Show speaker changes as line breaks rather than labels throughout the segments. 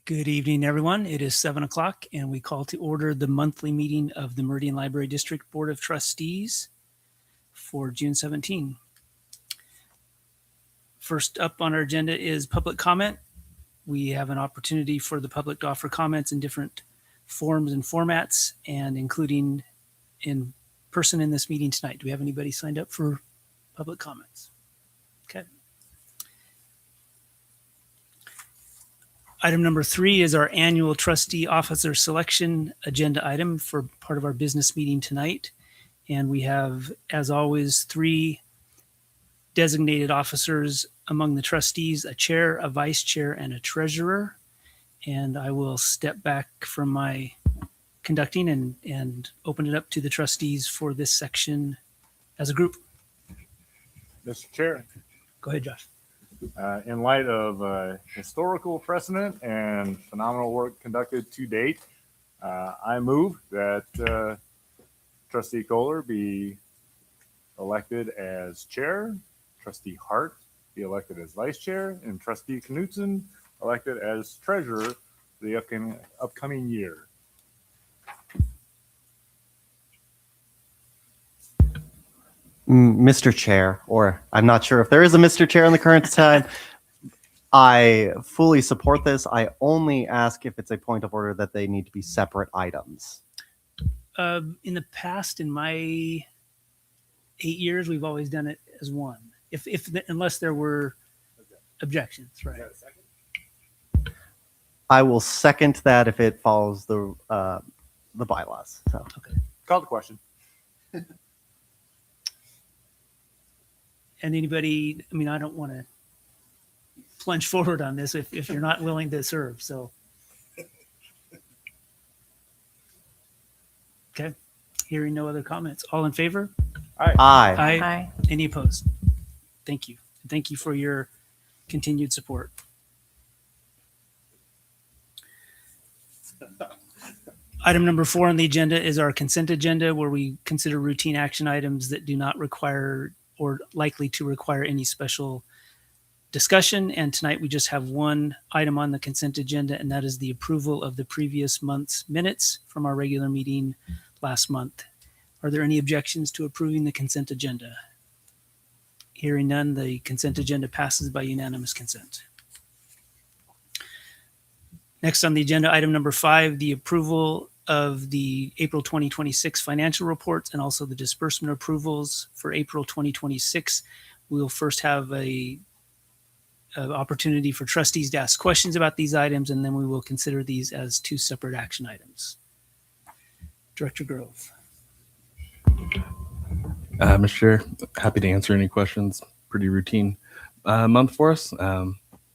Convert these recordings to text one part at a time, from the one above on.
Good evening, everyone. It is 7 o'clock, and we call to order the monthly meeting of the Meridian Library District Board of Trustees for June 17. First up on our agenda is public comment. We have an opportunity for the public to offer comments in different forms and formats, and including in person in this meeting tonight. Do we have anybody signed up for public comments? Okay. Item number 3 is our annual trustee officer selection agenda item for part of our business meeting tonight. And we have, as always, 3 designated officers among the trustees, a chair, a vice chair, and a treasurer. And I will step back from my conducting and open it up to the trustees for this section as a group.
Mr. Chair,
Go ahead, Josh.
in light of historical precedent and phenomenal work conducted to date, I move that Trustee Kohler be elected as chair, Trustee Hart be elected as vice chair, and Trustee Knutson elected as treasurer for the upcoming year.
Mr. Chair, or I'm not sure if there is a Mr. Chair in the current time. I fully support this. I only ask if it's a point of order that they need to be separate items.
In the past, in my 8 years, we've always done it as one, unless there were objections, right?
I will second that if it follows the bylaws. So.
Okay.
Call the question.
And anybody, I mean, I don't want to plunge forward on this if you're not willing to serve. So, okay. Hearing no other comments. All in favor?
Aye.
Aye.
Aye.
Any opposed? Thank you. Thank you for your continued support. Item number 4 on the agenda is our consent agenda, where we consider routine action items that do not require or likely to require any special discussion. And tonight we just have one item on the consent agenda, and that is the approval of the previous month's minutes from our regular meeting last month. Are there any objections to approving the consent agenda? Hearing none, the consent agenda passes by unanimous consent. Next on the agenda, item number 5, the approval of the April 2026 financial reports and also the disbursement approvals for April 2026. We'll first have an opportunity for trustees to ask questions about these items, and then we will consider these as 2 separate action items. Director Grove.
Mr. Chair, happy to answer any questions. Pretty routine month for us,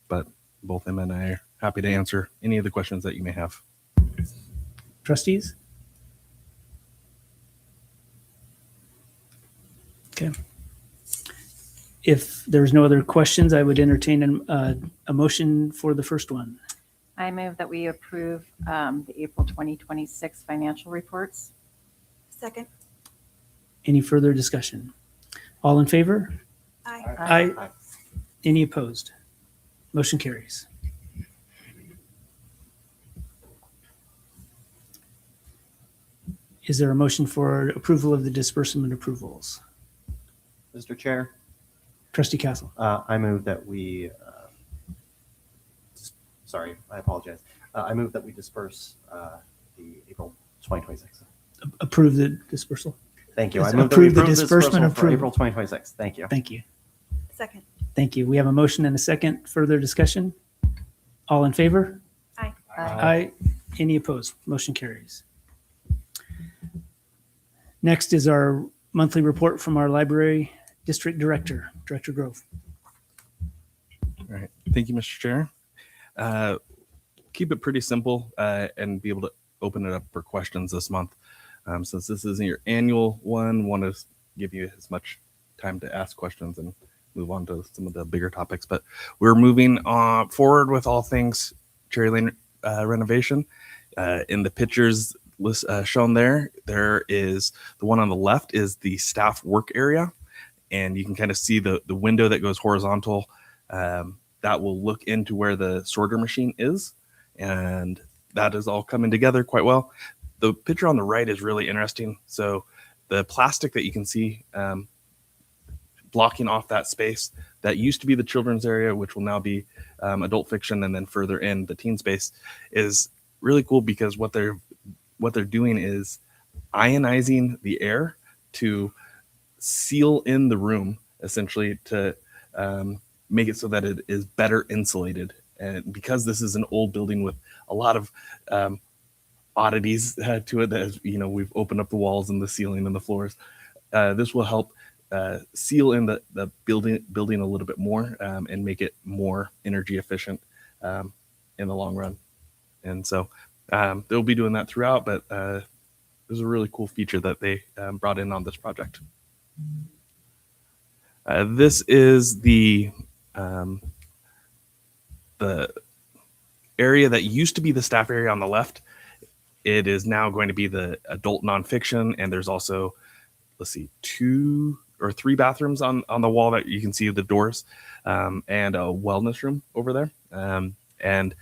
but both him and I are happy to answer any of the questions that you may have.
Trustees? Okay. If there's no other questions, I would entertain a motion for the first one.
I move that we approve the April 2026 financial reports.
Second.
Any further discussion? All in favor?
Aye.
Aye. Any opposed? Motion carries. Is there a motion for approval of the disbursement approvals?
Mr. Chair,
Trustee Castle.
I move that we. Sorry, I apologize. I move that we disperse the April 2026.
Approve the dispersal.
Thank you.
Yes,
I move that we
approve the
approve
disbursement
dispersal for
approval.
April 2026. Thank you.
Thank you.
Second.
Thank you. We have a motion and a second. Further discussion? All in favor?
Aye.
Aye. Any opposed? Motion carries. Next is our monthly report from our library district director, Director Grove.
All right. Thank you, Mr. Chair. Keep it pretty simple and be able to open it up for questions this month. Since this isn't your annual one, want to give you as much time to ask questions and move on to some of the bigger topics. But we're moving forward with all things Cherry Lane renovation. In the pictures list, shown there is the one on the left is the staff work area. And you can kind of see the window that goes horizontal that will look into where the sorter machine is. and that is all coming together quite well. The picture on the right is really interesting. So the plastic that you can see blocking off that space that used to be the children's area, which will now be adult fiction, and then further in the teen space, is really cool because what they're doing is ionizing the air to seal in the room, essentially to make it so that it is better insulated. And because this is an old building with a lot of oddities to it, that we've opened up the walls and the ceiling and the floors, this will help seal in the building a little bit more, and make it more energy efficient in the long run. And so they'll be doing that throughout, but it was a really cool feature that they brought in on this project. This is the area that used to be the staff area on the left. It is now going to be the adult nonfiction, and there's also, let's see, 2 or 3 bathrooms on the wall that you can see the doors, and a wellness room over there. And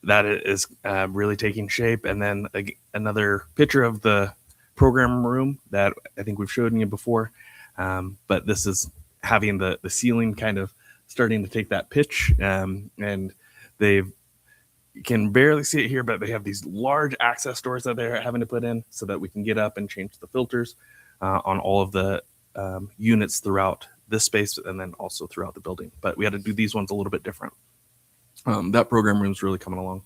that is really taking shape. And then another picture of the program room that I think we've shown you before. But this is having the ceiling kind of starting to take that pitch. And you can barely see it here, but they have these large access doors that they're having to put in so that we can get up and change the filters on all of the units throughout this space, and then also throughout the building. But we had to do these ones a little bit different. That program room is really coming along.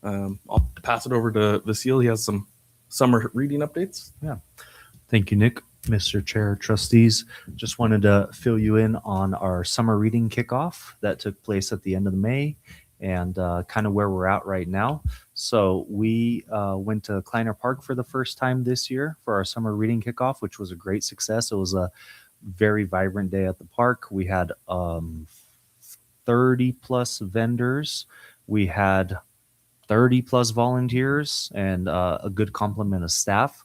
I'll pass it over to Vasile. He has some summer reading updates.
Thank you, Nick. Mr. Chair, trustees, just wanted to fill you in on our summer reading kickoff that took place at the end of May, and kind of where we're at right now. So we went to Kleiner Park for the first time this year for our summer reading kickoff, which was a great success. It was a very vibrant day at the park. We had 30 plus vendors. We had 30 plus volunteers and a good complement of staff.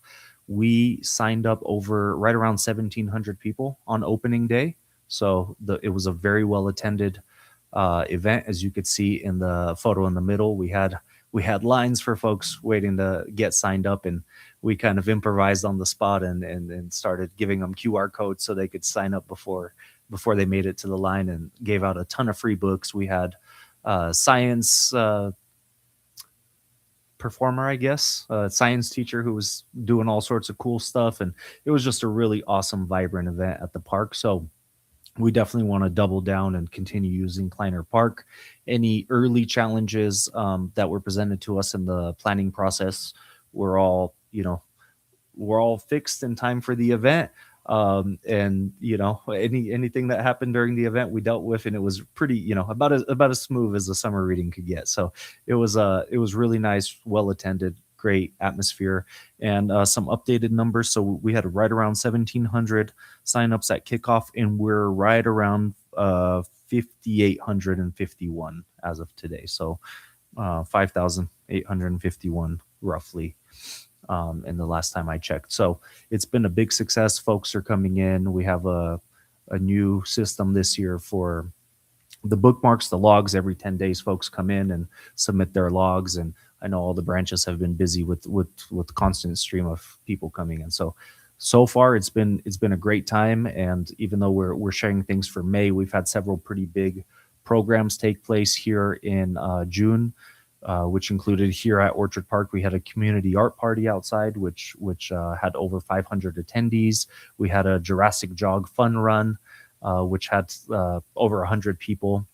We signed up right around 1,700 people on opening day. So it was a very well attended event. As you could see in the photo in the middle, we had lines for folks waiting to get signed up, and we kind of improvised on the spot and started giving them QR codes so they could sign up before they made it to the line, and gave out a ton of free books. We had science performer, I guess, a science teacher who was doing all sorts of cool stuff, and it was just a really awesome, vibrant event at the park. So we definitely want to double down and continue using Kleiner Park. Any early challenges that were presented to us in the planning process were all fixed in time for the event. And anything that happened during the event we dealt with, and it was pretty, about as smooth as the summer reading could get. So it was really nice, well attended, great atmosphere, and some updated numbers. So we had right around 1,700 signups at kickoff, and we're right around 5,851 as of today. So 5,851 roughly. In the last time I checked. So it's been a big success. Folks are coming in. We have a new system this year for the bookmarks, the logs. Every 10 days, folks come in and submit their logs. And I know all the branches have been busy with constant stream of people coming in. So far it's been a great time. And even though we're sharing things for May, we've had several pretty big programs take place here in June. Which included here at Orchard Park, we had a community art party outside, which had over 500 attendees. We had a Jurassic Jog fun run, which had over 100 people,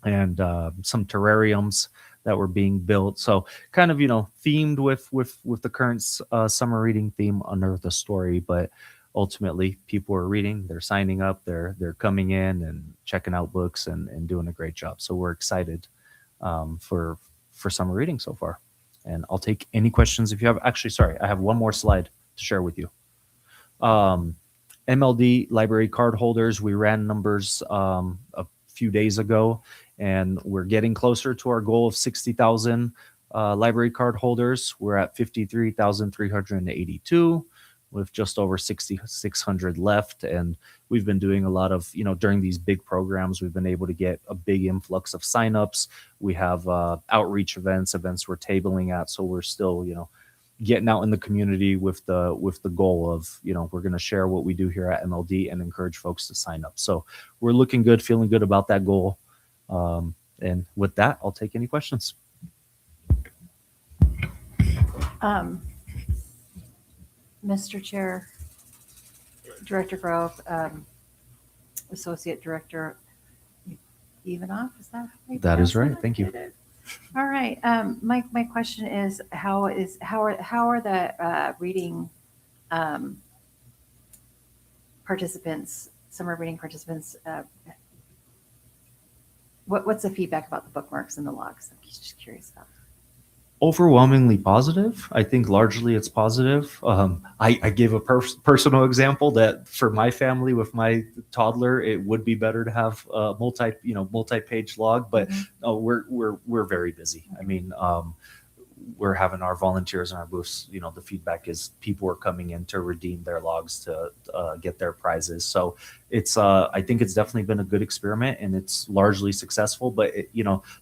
and some terrariums that were being built. So kind of themed with the current summer reading theme under the story, but ultimately people are reading, they're signing up, they're coming in and checking out books and doing a great job. So we're excited for summer reading so far. And I'll take any questions if you have. Actually, sorry, I have one more slide to share with you. MLD library card holders, we ran numbers a few days ago, and we're getting closer to our goal of 60,000 library card holders. We're at 53,382. with just over 6,600 left. And we've been doing a lot of, during these big programs, we've been able to get a big influx of signups. We have outreach events we're tabling at. So we're still, getting out in the community with the goal of, we're going to share what we do here at MLD and encourage folks to sign up. So we're looking good, feeling good about that goal. And with that, I'll take any questions.
Mr. Chair, Director Grove, Associate Director Ivanov, is that how
That is
pronounce
right. Thank you.
it? All right. My question is how are the reading participants, summer reading participants? What's the feedback about the bookmarks and the logs? I'm just curious about.
Overwhelmingly positive. I think largely it's positive. I gave a personal example that for my family with my toddler, it would be better to have a multi-page log, but we're very busy. I mean, we're having our volunteers in our booths. The feedback is people are coming in to redeem their logs to get their prizes. So it's I think it's definitely been a good experiment and it's largely successful. But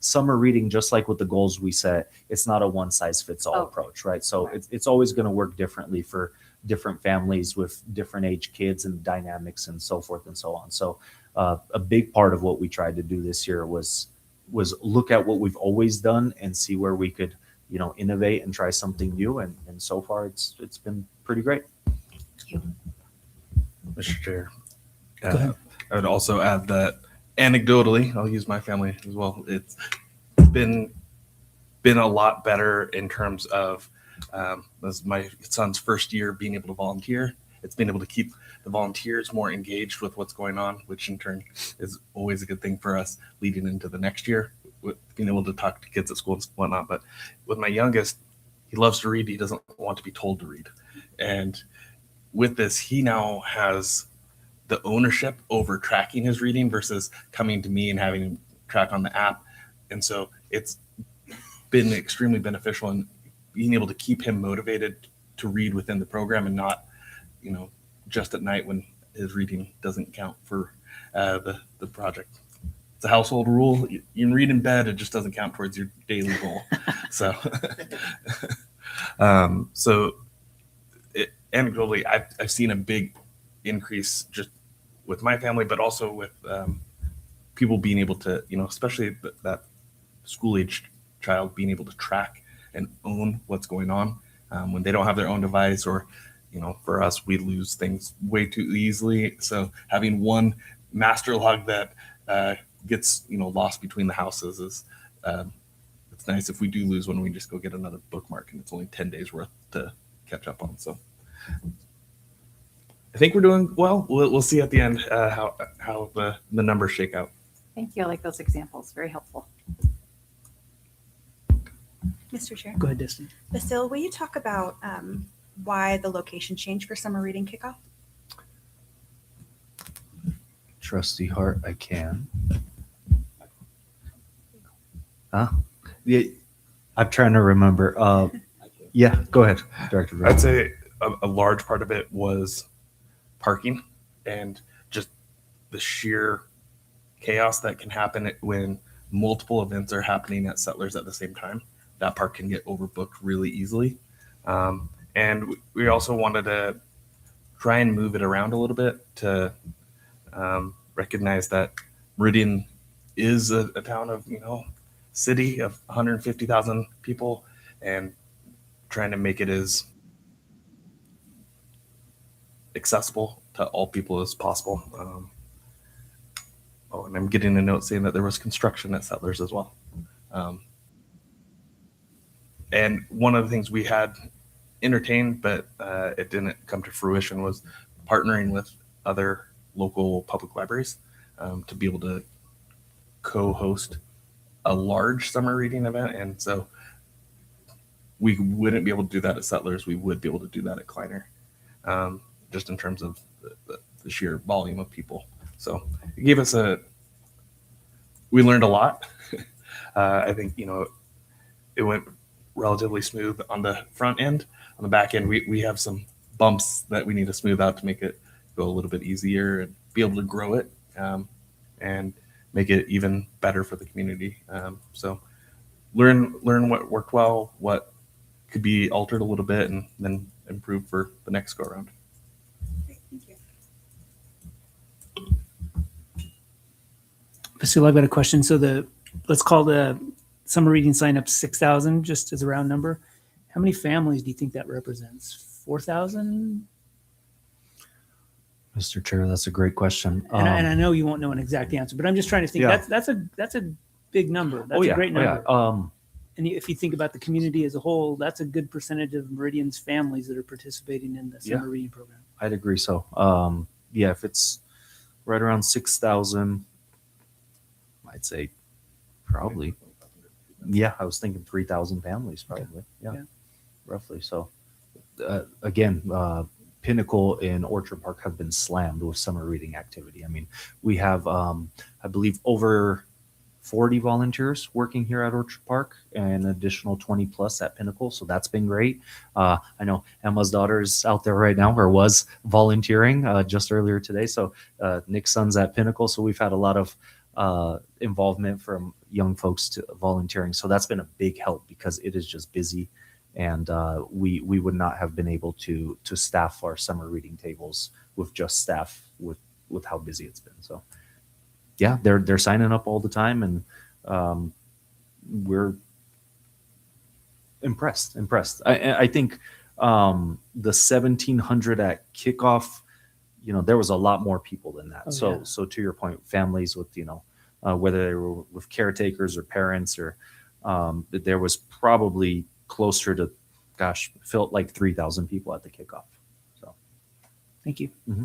summer reading, just like with the goals we set, it's not a one size fits all approach, right? So it's always going to work differently for different families with different age kids and dynamics and so forth and so on. So a big part of what we tried to do this year was look at what we've always done and see where we could innovate and try something new. And so far it's been pretty great.
Thank you.
Mr. Chair,
Go ahead.
I would also add that anecdotally, I'll use my family as well. It's been a lot better in terms of this is my son's first year being able to volunteer. It's been able to keep the volunteers more engaged with what's going on, which in turn is always a good thing for us leading into the next year, with being able to talk to kids at school and whatnot. But with my youngest, he loves to read. He doesn't want to be told to read. And with this, he now has the ownership over tracking his reading versus coming to me and having him track on the app. And so it's been extremely beneficial in being able to keep him motivated to read within the program and not, just at night when his reading doesn't count for the project. It's a household rule. You can read in bed. It just doesn't count towards your daily goal. So, anecdotally, I've seen a big increase just with my family, but also with people being able to, especially that school-aged child being able to track and own what's going on when they don't have their own device, or, for us, we lose things way too easily. So having one master log that gets, lost between the houses is, it's nice. If we do lose one, we just go get another bookmark and it's only 10 days worth to catch up on. So I think we're doing well. We'll see at the end how the numbers shake out.
Thank you. I like those examples. Very helpful.
Mr. Chair.
Go ahead, Destin.
Basil, will you talk about why the location change for summer reading kickoff?
Trustee Hart, I can. Yeah, I'm trying to remember. Yeah, go ahead, Director.
I'd say a large part of it was parking and just the sheer chaos that can happen when multiple events are happening at Settlers at the same time. That park can get overbooked really easily. And we also wanted to try and move it around a little bit to recognize that Meridian is a town of, city of 150,000 people, and trying to make it as accessible to all people as possible. And I'm getting a note saying that there was construction at Settlers as well. And one of the things we had entertained, but it didn't come to fruition, was partnering with other local public libraries to be able to co-host a large summer reading event. And so we wouldn't be able to do that at Settlers. We would be able to do that at Kleiner, just in terms of the sheer volume of people. So it gave us we learned a lot. I think, it went relatively smooth on the front end. On the back end, we have some bumps that we need to smooth out to make it go a little bit easier and be able to grow it and make it even better for the community. So learn what worked well, what could be altered a little bit, and then improve for the next go around.
Great, thank you.
Vasula, I've got a question. So let's call the summer reading sign up 6,000, just as a round number. How many families do you think that represents? 4,000?
Mr. Chair, that's a great question.
And I know you won't know an exact answer, but I'm just trying to think.
Yeah.
That's a big number. That's a great number. And if you think about the community as a whole, that's a good percentage of Meridian's families that are participating in the summer reading program.
I'd agree. So, yeah, if it's right around 6,000, I'd say probably. Yeah, I was thinking 3,000 families probably. Yeah, roughly. So, again, Pinnacle and Orchard Park have been slammed with summer reading activity. I mean, we have, I believe, over 40 volunteers working here at Orchard Park and an additional 20 plus at Pinnacle. So that's been great. I know Emma's daughter is out there right now, or was volunteering just earlier today. So Nick's son's at Pinnacle. So we've had a lot of involvement from young folks to volunteering. So that's been a big help because it is just busy. And we would not have been able to staff our summer reading tables with just staff with how busy it's been. So yeah, they're signing up all the time, and we're impressed. I think the 1,700 at kickoff, there was a lot more people than that. So to your point, families with whether they were with caretakers or parents, or there was probably closer to, felt like 3,000 people at the kickoff. So
thank you.
Mm-hmm.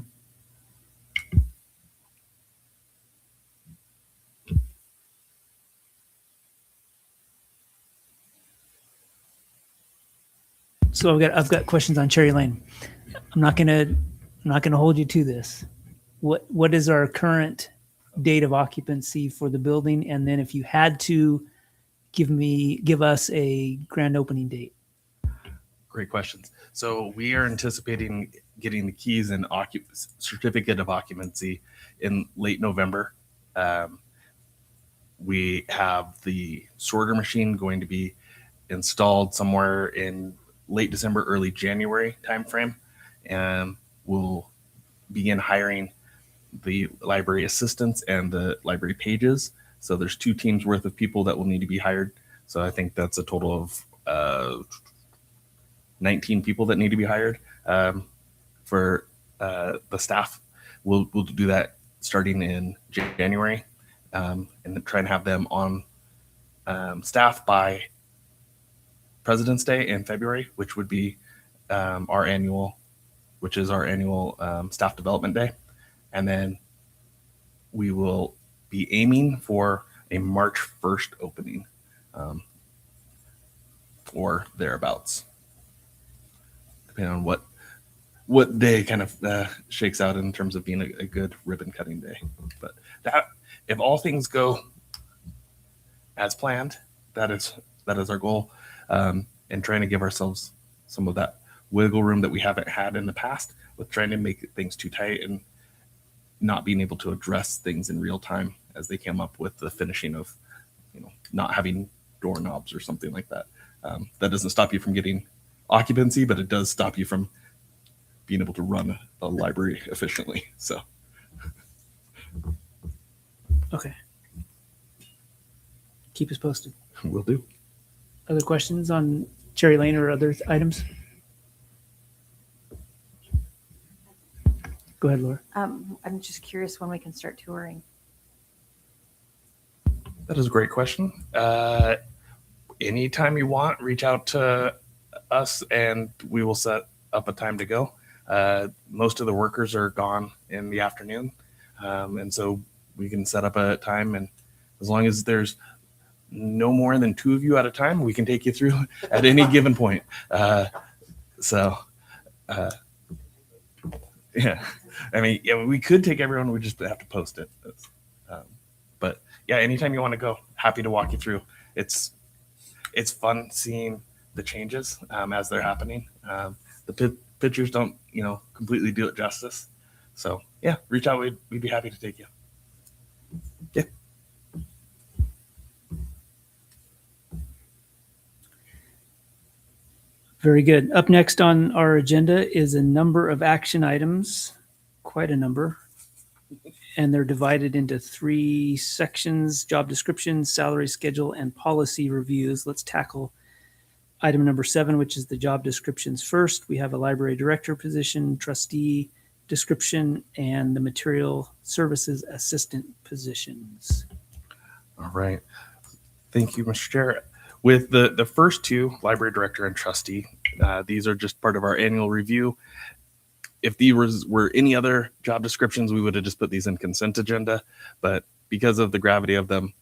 So I've got questions on Cherry Lane. I'm not gonna hold you to this. What is our current date of occupancy for the building? And then if you had to give us a grand opening date.
Great questions. So we are anticipating getting the keys and certificate of occupancy in late November. We have the sorter machine going to be installed somewhere in late December, early January timeframe, and we'll begin hiring the library assistants and the library pages. So there's 2 teams worth of people that will need to be hired. So I think that's a total of 19 people that need to be hired for the staff. We'll do that starting in January, and then try and have them on staff by President's Day in February, which would be our annual staff development day. And then we will be aiming for a March 1st opening or thereabouts, depending on what day kind of shakes out in terms of being a good ribbon cutting day. But that, if all things go as planned, that is our goal, and trying to give ourselves some of that wiggle room that we haven't had in the past, with trying to make things too tight and not being able to address things in real time as they come up with the finishing of, not having doorknobs or something like that. That doesn't stop you from getting occupancy, but it does stop you from being able to run a library efficiently. So.
Okay. Keep us posted.
Will do.
Other questions on Cherry Lane or other items? Go ahead, Laura.
I'm just curious when we can start touring.
That is a great question. Anytime you want, reach out to us and we will set up a time to go. Most of the workers are gone in the afternoon. And so we can set up a time, and as long as there's no more than 2 of you at a time, we can take you through at any given point. Yeah, I mean, yeah, we could take everyone. We just have to post it. But yeah, anytime you want to go, happy to walk you through. It's fun seeing the changes as they're happening. The pictures don't, completely do it justice. So yeah, reach out. We'd be happy to take you. Yeah.
Very good. Up next on our agenda is a number of action items, quite a number. And they're divided into 3 sections: job descriptions, salary schedule, and policy reviews. Let's tackle item number 7, which is the job descriptions first. We have a library director position, trustee description, and the material services assistant positions.
All right. Thank you, Mr. Chair. With the first 2, library director and trustee, these are just part of our annual review. If these were any other job descriptions, we would have just put these in consent agenda. But because of the gravity of them,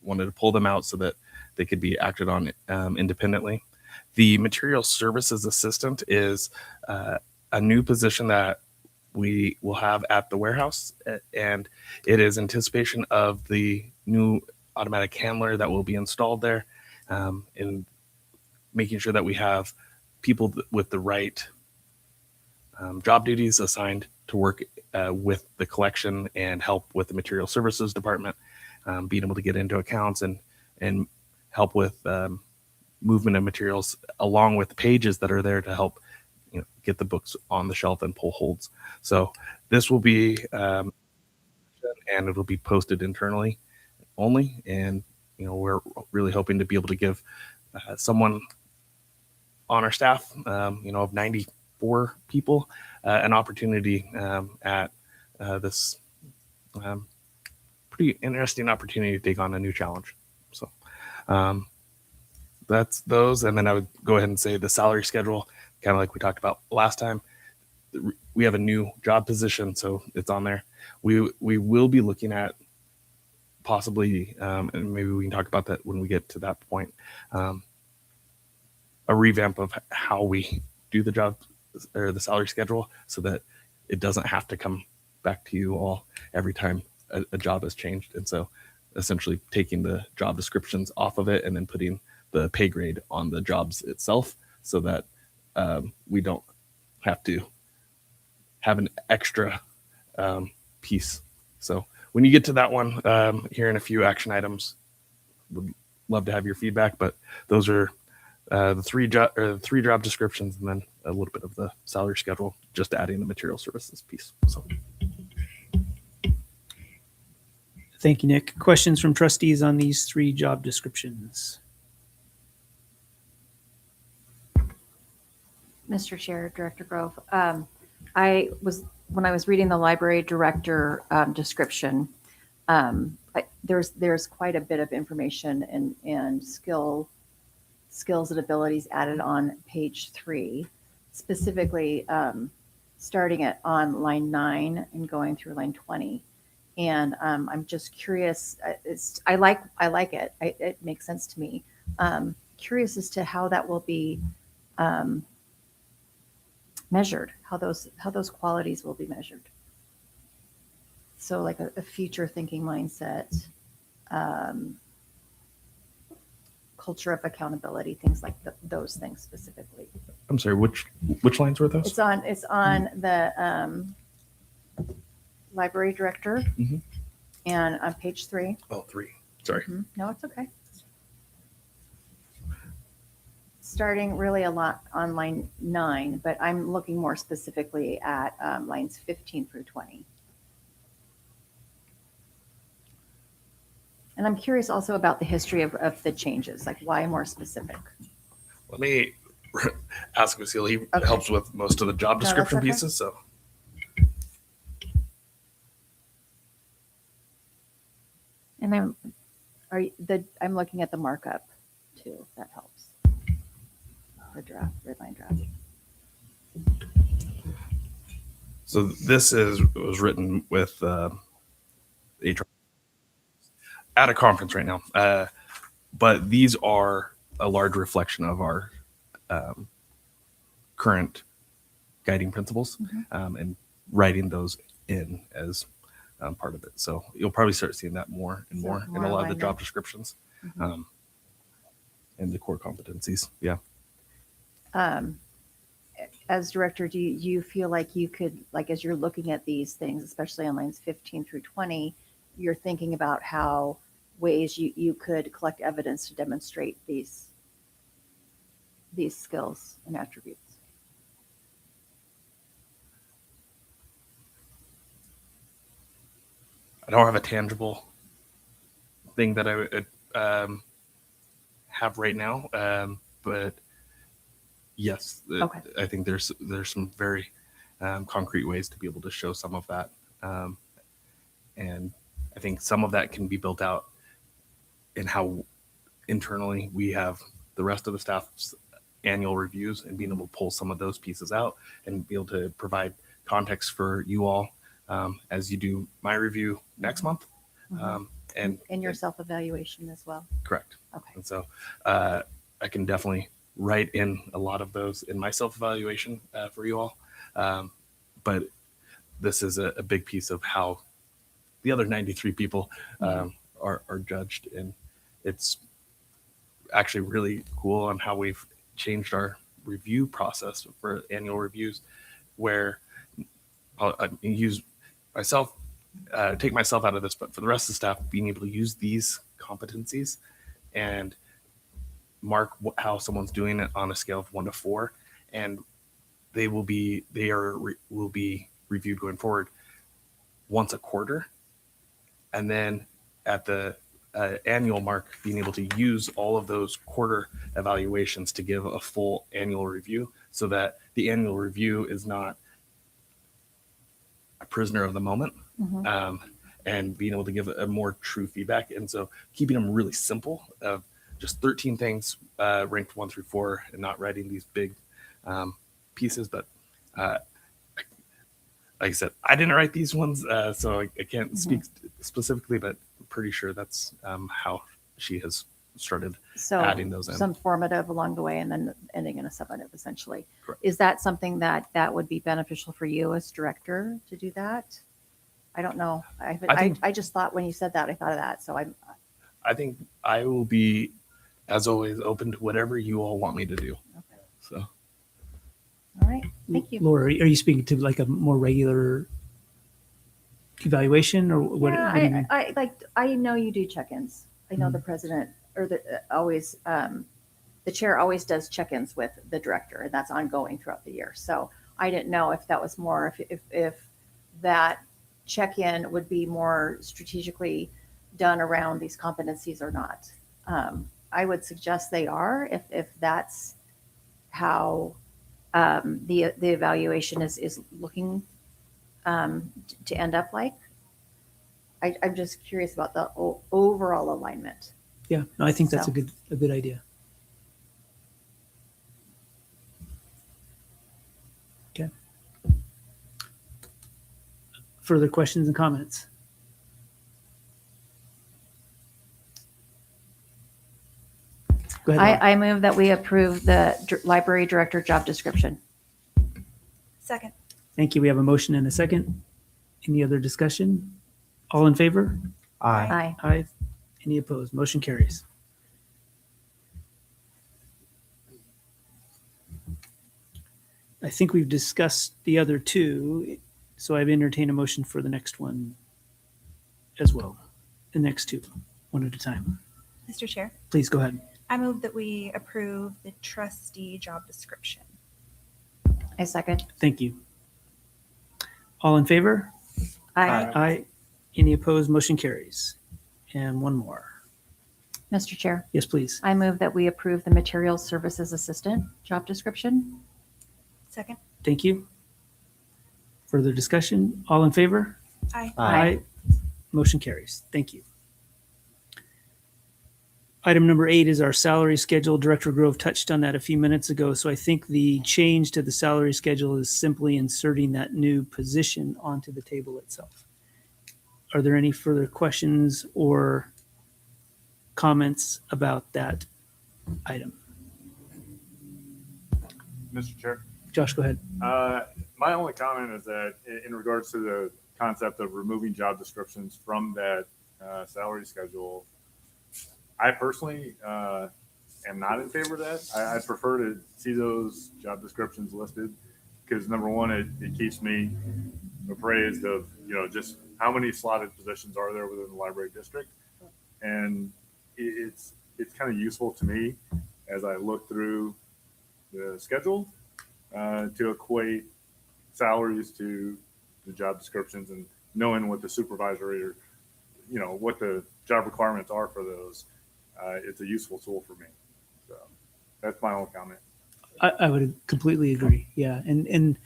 wanted to pull them out so that they could be acted on independently. The material services assistant is a new position that we will have at the warehouse, and it is anticipation of the new automatic handler that will be installed there, and making sure that we have people with the right job duties assigned to work with the collection and help with the material services department, being able to get into accounts and help with movement of materials along with the pages that are there to help get the books on the shelf and pull holds. So this will be and it'll be posted internally only, and we're really hoping to be able to give someone on our staff of 94 people an opportunity at this pretty interesting opportunity to take on a new challenge. So that's those. And then I would go ahead and say the salary schedule, kind of like we talked about last time. We have a new job position, so it's on there. We will be looking at possibly, and maybe we can talk about that when we get to that point, a revamp of how we do the job or the salary schedule, so that it doesn't have to come back to you all every time a job has changed. And so essentially taking the job descriptions off of it and then putting the pay grade on the jobs itself, so that we don't have to have an extra piece. So when you get to that one, here in a few action items, would love to have your feedback, but those are the three job descriptions, and then a little bit of the salary schedule, just adding the material services piece. So
Thank you, Nick. Questions from trustees on these 3 job descriptions?
Mr. Chair, Director Grove, when I was reading the library director description, there's quite a bit of information and skills and abilities added on page 3, specifically starting on line 9 and going through line 20. And I'm just curious. I like it. It makes sense to me. Curious as to how that will be measured, how those qualities will be measured. So like a future thinking mindset, culture of accountability, things like those things specifically.
I'm sorry, which lines were those?
It's on the library director,
Mhm.
and on page 3.
Oh, 3. Sorry.
No, it's okay. Starting really a lot on line 9, but I'm looking more specifically at lines 15 through 20. And I'm curious also about the history of the changes, like why more specific?
Let me ask Vasile. He
Okay.
helps with most of the job
No, that's
description
okay.
pieces. So
And I'm looking at the markup too. That helps. The draft, red line draft.
So this was written with HR at a conference right now, but these are a large reflection of our current guiding principles, and writing those in as part of it. So you'll probably start seeing that more and
So
more in
more
a lot of the
alignment.
job descriptions, and the core competencies. Yeah.
as director, do you feel like you could, like, as you're looking at these things, especially on lines 15 through 20, you're thinking about how ways you could collect evidence to demonstrate these skills and attributes?
I don't have a tangible thing that I would have right now, but yes,
Okay.
I think there's some very concrete ways to be able to show some of that, and I think some of that can be built out in how internally we have the rest of the staff's annual reviews and being able to pull some of those pieces out and be able to provide context for you all as you do my review next month. And
your self-evaluation as well.
correct.
Okay.
And so I can definitely write in a lot of those in my self-evaluation for you all. But this is a big piece of how the other 93 people are judged. And it's actually really cool on how we've changed our review process for annual reviews, where I'll use myself, take myself out of this, but for the rest of the staff, being able to use these competencies and mark how someone's doing it on a scale of 1 to 4, and will be reviewed going forward once a quarter, and then at the annual mark, being able to use all of those quarter evaluations to give a full annual review, so that the annual review is not a prisoner of the moment, and being able to give a more true feedback. And so keeping them really simple, of just 13 things ranked 1 through 4, and not writing these big pieces. But like I said, I didn't write these ones, so I can't speak specifically, but I'm pretty sure that's how she has started adding those in.
Some formative along the way and then ending in a summative, essentially.
Correct.
Is that something that would be beneficial for you as director to do that? I don't know. I just thought when you said that, I thought of that. So
I think I will be, as always, open to whatever you all want me to do.
Okay.
So
All right. Thank you.
Laura, are you speaking to like a more regular evaluation, or what?
Yeah,
what do you mean?
I know you do check-ins. I know the president or the chair always does check-ins with the director, and that's ongoing throughout the year. So I didn't know if that was more, if that check-in would be more strategically done around these competencies or not. I would suggest they are, if that's how the evaluation is looking to end up like. I'm just curious about the overall alignment.
Yeah, no, I think that's
So-
a good idea. Okay. Further questions and comments? Go ahead. Laura.
I move that we approve the library director job description.
Second.
Thank you. We have a motion and a second. Any other discussion? All in favor?
Aye.
Aye.
Aye. Any opposed? Motion carries. I think we've discussed the other two, so I've entertained a motion for the next one as well. The next two, one at a time.
Mr. Chair,
Please go ahead.
I move that we approve the trustee job description.
I second.
Thank you. All in favor?
Aye.
Aye. Any opposed? Motion carries. And one more.
Mr. Chair,
Yes, please.
I move that we approve the materials services assistant job description.
Second.
Thank you. Further discussion? All in favor?
Aye.
Aye.
Motion carries. Thank you. Item number 8 is our salary schedule. Director Grove touched on that a few minutes ago. So I think the change to the salary schedule is simply inserting that new position onto the table itself. Are there any further questions or comments about that item?
Mr. Chair.
Josh, go ahead.
My only comment is that in regards to the concept of removing job descriptions from that salary schedule, I personally am not in favor of that. I prefer to see those job descriptions listed because number one, it keeps me appraised of, just how many slotted positions are there within the library district. And it's kind of useful to me as I look through the schedule to equate salaries to the job descriptions and knowing what the supervisory or, what the job requirements are for those. It's a useful tool for me. So that's my only comment.
I would completely agree. Yeah. And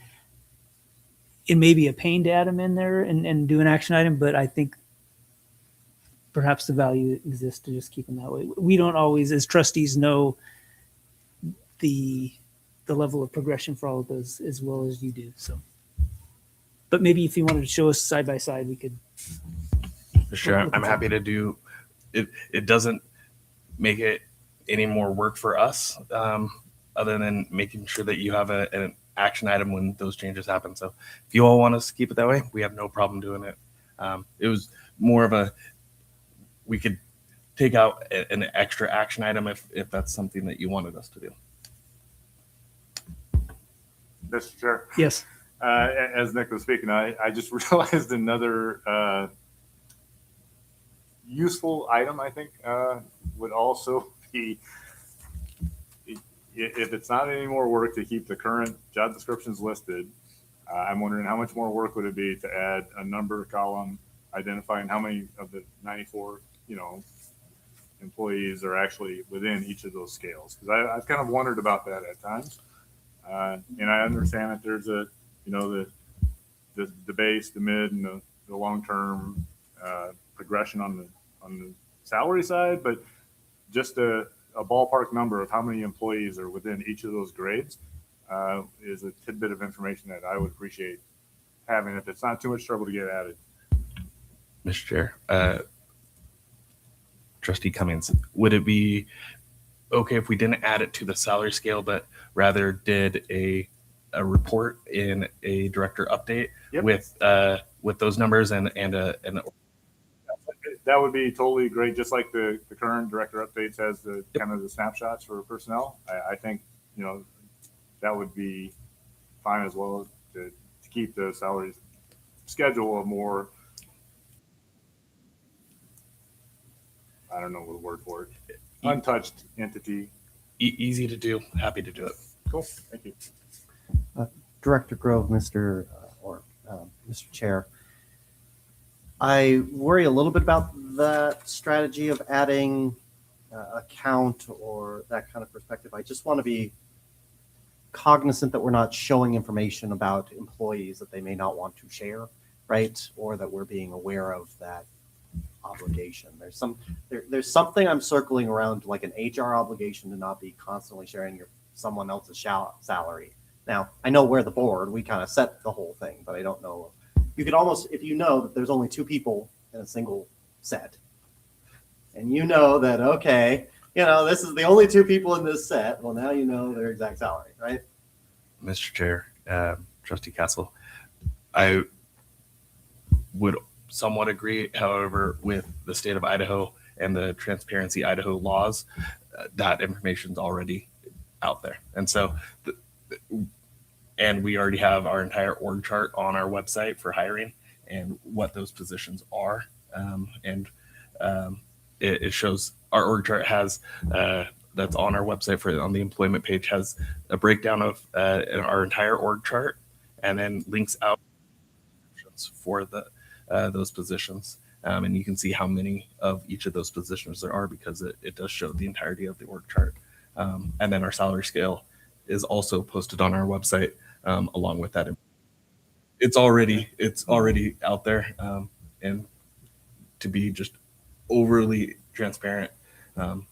it may be a pain to add them in there and do an action item, but I think perhaps the value exists to just keep them that way. We don't always, as trustees, know the level of progression for all of those as well as you do. So, but maybe if you wanted to show us side by side, we could.
Sure, I'm happy to do it. It doesn't make it any more work for us, other than making sure that you have an action item when those changes happen. So if you all want us to keep it that way, we have no problem doing it. It was more of we could take out an extra action item if that's something that you wanted us to do.
Mr. Chair.
Yes.
As Nick was speaking, I just realized another useful item, I think, would also be, if it's not any more work to keep the current job descriptions listed, I'm wondering how much more work would it be to add a number column identifying how many of the 94, employees are actually within each of those scales. Because I've kind of wondered about that at times. And I understand that there's the base, the mid, and the long-term progression on the salary side, but just a ballpark number of how many employees are within each of those grades is a tidbit of information that I would appreciate having if it's not too much trouble to get added.
Mr. Chair, Trustee Cummings, would it be okay if we didn't add it to the salary scale, but rather did a report in a director update? Yep. with those numbers and
that would be totally great. Just like the current director updates has the kind of the snapshots for personnel. I think, that would be fine as well to keep the salary schedule a more, I don't know what the word for it, untouched entity.
Easy to do. Happy to do it.
Cool. Thank you.
Director Grove, Mr. Chair, I worry a little bit about that strategy of adding a count or that kind of perspective. I just want to be cognizant that we're not showing information about employees that they may not want to share, right? Or that we're being aware of that obligation. There's something I'm circling around, like an HR obligation to not be constantly sharing someone else's salary. Now, I know we're the board, we kind of set the whole thing, but I don't know. You could almost, if you know that there's only two people in a single set, and you know that, okay, this is the only two people in this set, well, now you know their exact salary, right?
Mr. Chair, Trustee Castle, I would somewhat agree. However, with the state of Idaho and the Transparency Idaho laws, that information is already out there. And so, and we already have our entire org chart on our website for hiring and what those positions are. It shows our org chart has, that's on our website on the employment page, has a breakdown of our entire org chart and then links out for those positions. And you can see how many of each of those positions there are because it does show the entirety of the org chart. And then our salary scale is also posted on our website along with that. It's already out there, and to be just overly transparent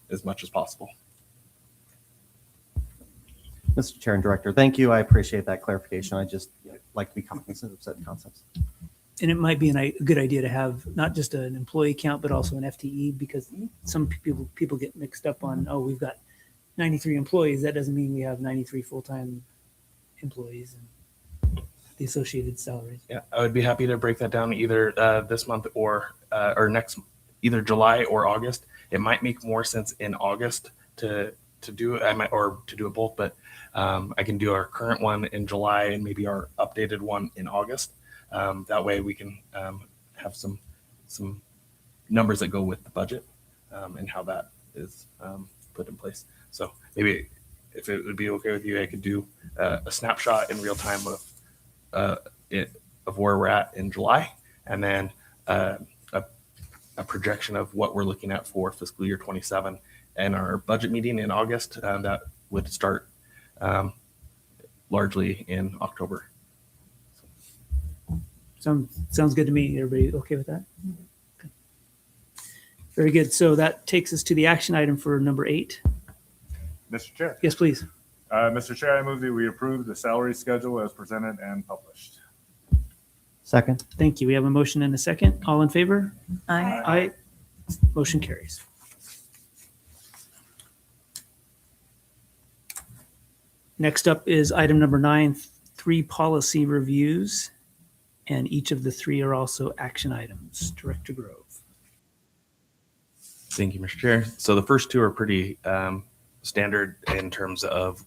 as much as possible.
Mr. Chair and Director, thank you. I appreciate that clarification. I just like to be cognizant of certain concepts.
And it might be a good idea to have not just an employee count, but also an FTE, because some people get mixed up on, we've got 93 employees. That doesn't mean we have 93 full-time employees and the associated salaries.
Yeah, I would be happy to break that down either this month or next, either July or August. It might make more sense in August to to do it. I might, or to do it both, but I can do our current one in July and maybe our updated one in August. That way we can have some numbers that go with the budget and how that is put in place. So maybe if it would be okay with you, I could do a snapshot in real time of where we're at in July, and then a projection of what we're looking at for fiscal year 27 and our budget meeting in August that would start largely in October.
Sounds good to me. Everybody okay with that? Okay. Very good. So that takes us to the action item for number 8.
Mr. Chair.
Yes, please.
Mr. Chair, I move that we approve the salary schedule as presented and published.
Second.
Thank you. We have a motion and a second. All in favor?
Aye.
Aye. Motion carries. Next up is item number 9, 3 policy reviews, and each of the 3 are also action items. Director Grove.
Thank you, Mr. Chair. So the first 2 are pretty standard in terms of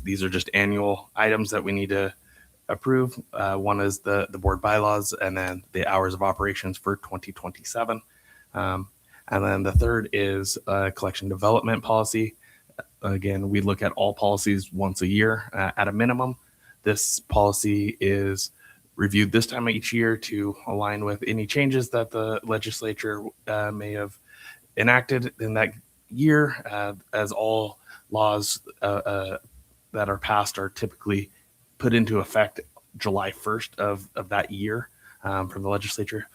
these are just annual items that we need to approve. One is the board bylaws, and then the hours of operations for 2027. And then the third is collection development policy. Again, we look at all policies once a year at a minimum. This policy is reviewed this time each year to align with any changes that the legislature may have enacted in that year, as all laws that are passed are typically put into effect July 1st of that year from the legislature.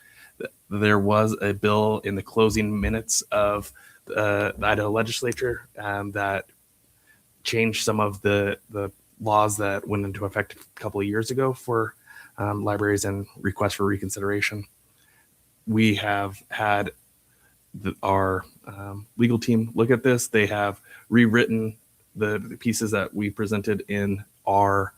There was a bill in the closing minutes of the Idaho legislature that changed some of the laws that went into effect a couple of years ago for libraries and requests for reconsideration. We have had our legal team look at this. They have rewritten the pieces that we presented in our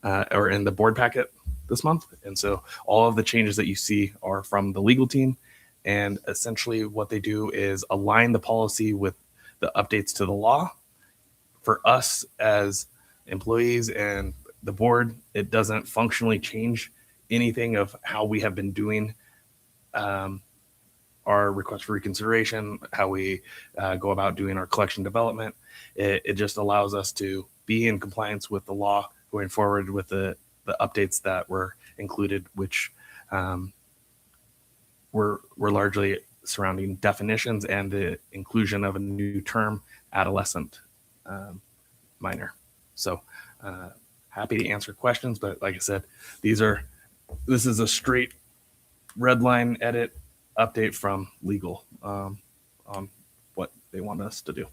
or in the board packet this month. And so all of the changes that you see are from the legal team. And essentially what they do is align the policy with the updates to the law. For us as employees and the board, it doesn't functionally change anything of how we have been doing our request for reconsideration, how we go about doing our collection development. It just allows us to be in compliance with the law going forward with the updates that were included, which were largely surrounding definitions and the inclusion of a new term, adolescent minor. So happy to answer questions, but like I said, this is a straight red line edit update from legal on what they want us to do.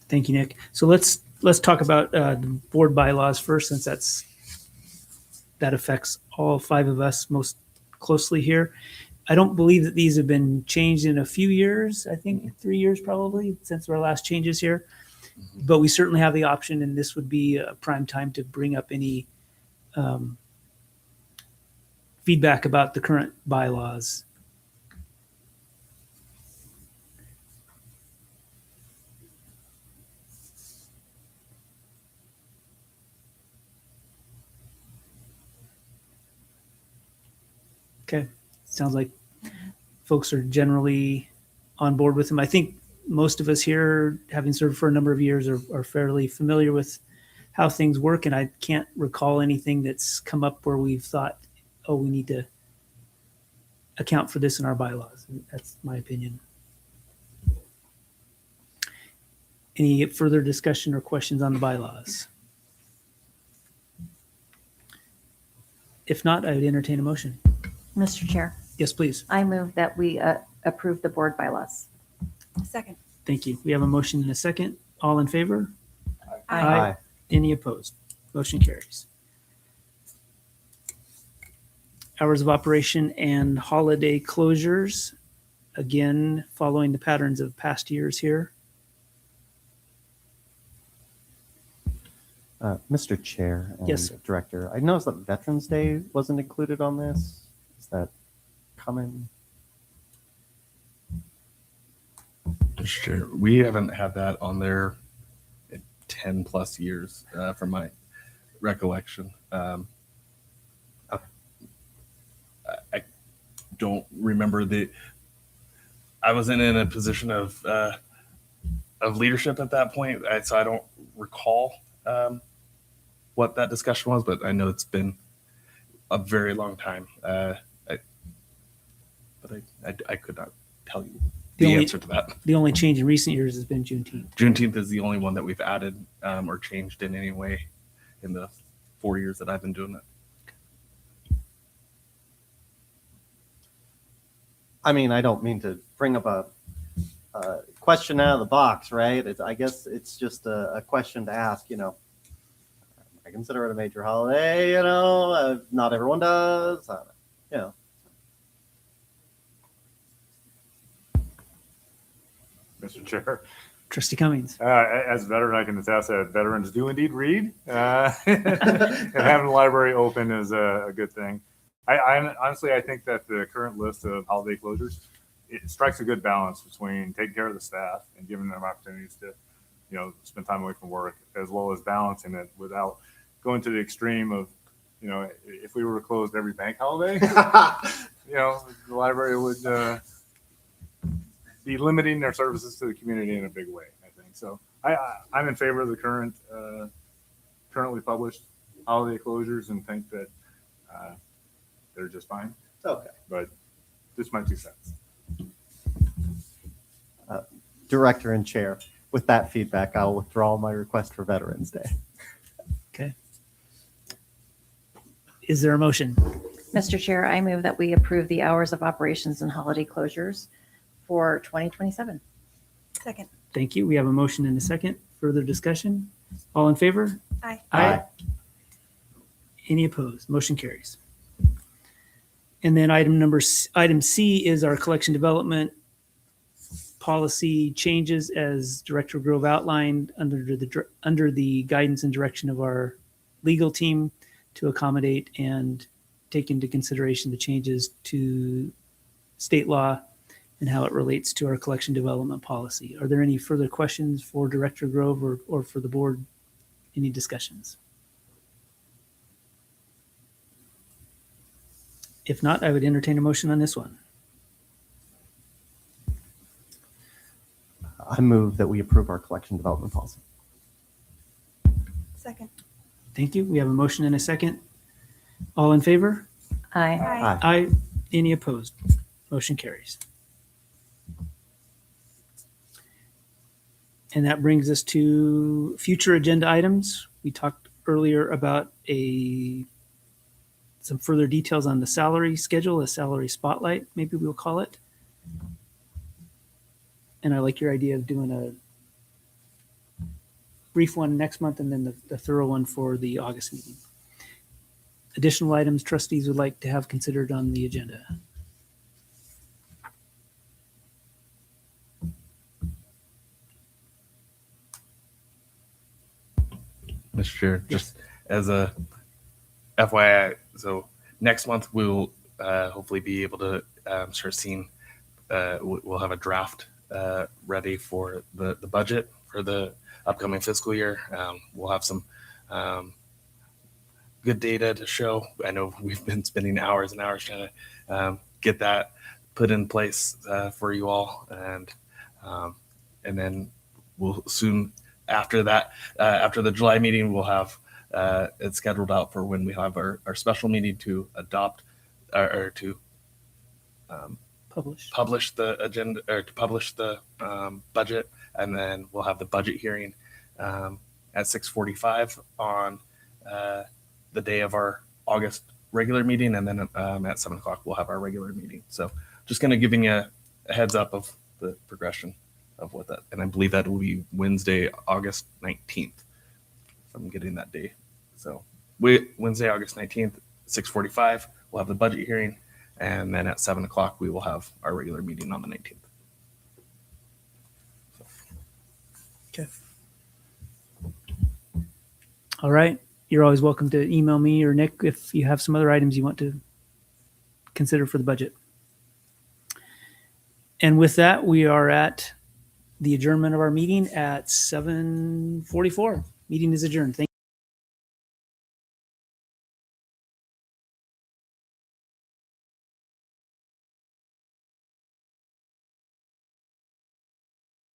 Thank you, Nick. So let's talk about the board bylaws first, since that affects all 5 of us most closely here. I don't believe that these have been changed in a few years. I think 3 years probably since our last changes here. But we certainly have the option, and this would be a prime time to bring up any feedback about the current bylaws. Okay, sounds like folks are generally on board with them. I think most of us here, having served for a number of years, are fairly familiar with how things work, and I can't recall anything that's come up where we've thought, oh, we need to account for this in our bylaws. That's my opinion. Any further discussion or questions on the bylaws? If not, I would entertain a motion.
Mr. Chair,
Yes, please.
I move that we approve the board bylaws.
Second.
Thank you. We have a motion and a second. All in favor?
Aye.
Any opposed? Motion carries. Hours of operation and holiday closures. Again, following the patterns of past years here.
Mr. Chair and
Yes, sir.
Director, I noticed that Veterans Day wasn't included on this. Is that common?
Mr. Chair, we haven't had that on there in 10 plus years from my recollection. I don't remember I wasn't in a position of leadership at that point, so I don't recall what that discussion was, but I know it's been a very long time. But I could not tell you the answer to that.
The only change in recent years has been Juneteenth.
Juneteenth is the only one that we've added or changed in any way in the 4 years that I've been doing it.
I mean, I don't mean to bring up a question out of the box, right? I guess it's just a question to ask, I consider it a major holiday, not everyone does,
Mr. Chair.
Trustee Cummings.
As a veteran, I can attest that veterans do indeed read, and having the library open is a good thing. I honestly, I think that the current list of holiday closures, it strikes a good balance between taking care of the staff and giving them opportunities to, spend time away from work, as well as balancing it without going to the extreme of, if we were closed every bank holiday, the library would be limiting their services to the community in a big way, I think. So I'm in favor of the currently published holiday closures and think that they're just fine.
Okay.
But just my 2 cents.
Director and Chair, with that feedback, I'll withdraw my request for Veterans Day.
Okay. Is there a motion?
Mr. Chair, I move that we approve the hours of operations and holiday closures for 2027.
Second.
Thank you. We have a motion and a second. Further discussion? All in favor?
Aye.
Aye.
Any opposed? Motion carries. And then item C is our collection development policy changes as Director Grove outlined under the guidance and direction of our legal team to accommodate and take into consideration the changes to state law and how it relates to our collection development policy. Are there any further questions for Director Grove or for the board? Any discussions? If not, I would entertain a motion on this one.
I move that we approve our collection development policy.
Second.
Thank you. We have a motion and a second. All in favor?
Aye.
Aye.
Aye. Any opposed? Motion carries. And that brings us to future agenda items. We talked earlier about some further details on the salary schedule, a salary spotlight, maybe we'll call it. And I like your idea of doing a brief one next month and then the thorough one for the August meeting. Additional items trustees would like to have considered on the agenda.
Mr. Chair, just as a FYI, so next month we'll hopefully be able to start seeing, we'll have a draft ready for the budget for the upcoming fiscal year. We'll have some good data to show. I know we've been spending hours and hours trying to get that put in place for you all, and then we'll soon after that, after the July meeting, we'll have it scheduled out for when we have our special meeting to adopt or to publish the agenda or to publish the budget, and then we'll have the budget hearing at 6:45 on the day of our August regular meeting, and then at 7 o'clock we'll have our regular meeting. So just kind of giving you a heads up of the progression of what that, and I believe that will be Wednesday, August 19th. If I'm getting that day. So Wednesday, August 19th, 6:45, we'll have the budget hearing, and then at 7 o'clock we will have our regular meeting on the 19th. So.
Okay. All right. You're always welcome to email me or Nick if you have some other items you want to consider for the budget. And with that, we are at the adjournment of our meeting at 7:44. Meeting is adjourned. Thank